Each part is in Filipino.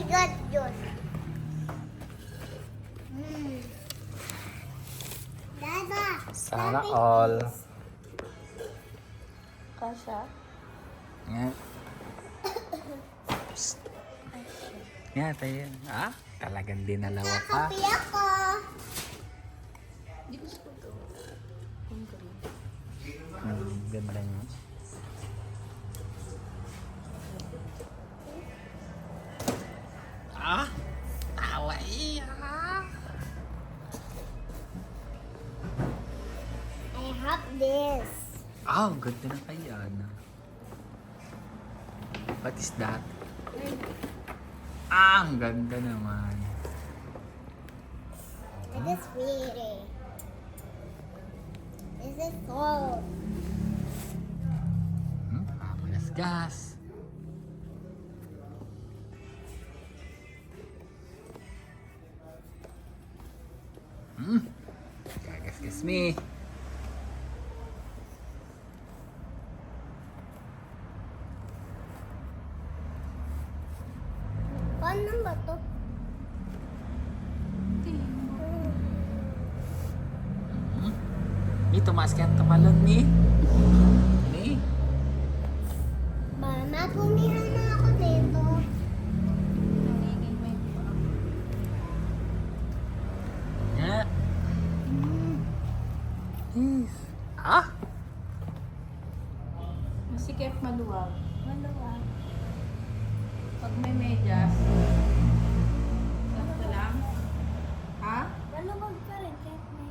got yun. Dada. Sana all. Kasha? Yan. Psst. Yan, tayo. Ah, talagang dinalawa pa. Kapi ako. Di gusto ko to. Ganda niya. Ah, tawa iya. I have this. Ah, ang ganda na kaya na. What is that? Ah, ang ganda naman. This is pretty. This is gold. Gas. Gagas me. Paano ba to? Ni tumaas ka tumalon ni. Ni. Mama, pumihan na ako dito. Ya. Ah? Masikip maluwag. Maluwag. Pag may medyas, sakto lang. Ha? Maluwag pa rin kahit may.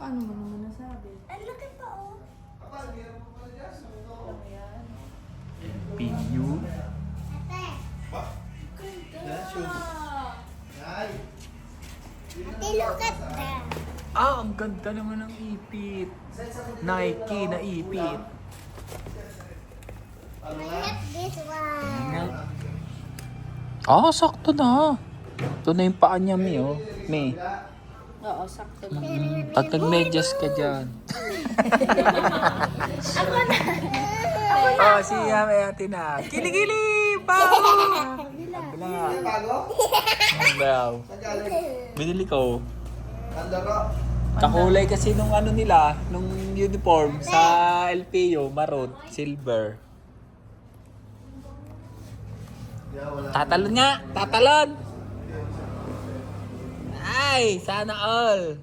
Paano mo naman nasabi? Ang laki pa oh. Ano yan? LPU. Ate. Ate, look at that. Ah, ang ganda naman ng ipit. Nike na ipit. I have this one. Ah, sakto na. Ito na yung paa niya, Mi, oh. Mi. Oo, sakto lang. Pag nag-medyas ka dyan. Ako na! Oh, siya may ate na. Kiligili! Pao! Bago? Bago. Binili ko. Kakulay kasi nung ano nila, nung uniform sa LPU, maroon, silver. Tatalon nga! Tatalon! Ay! Sana all!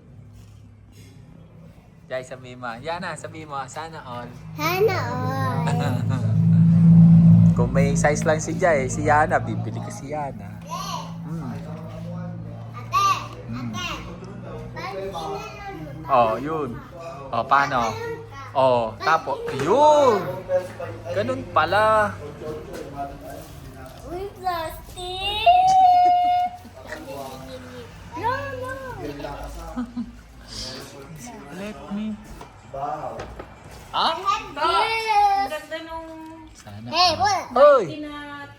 Jai, sabi mo. Yana, sabi mo. Sana all. Hana all. Kung may size lang si Jai, si Yana, bibili ka si Yana. Ate. Ate. Oh, yun. Oh, paano? Oh, tapo. Yun! Ganun pala. Uy, plastic. No. Let me. Ah? Yes. Ganda nung Sana. Hey, what? Oy!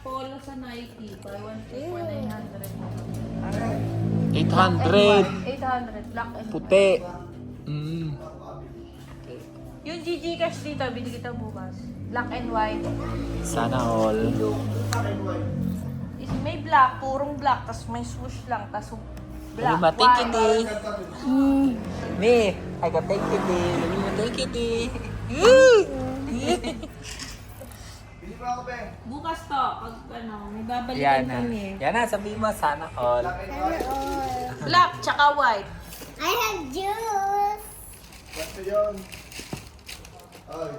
polo sa Nike. Buy one, take one, 900. 800. 800. Black and Puti. Yung GG cash dito, bili kita bukas. Black and white. Sana all. Is may black, purong black, tas may swoosh lang, tas black, Lima, thank you, white. Me, I got thank you, Lima, thank you, Bukas to, pag ano, may babalikan Yana. kami. Yana, sabi mo, sana all. Hana all. Black, tsaka white. I have juice. Ganito yun. Ay.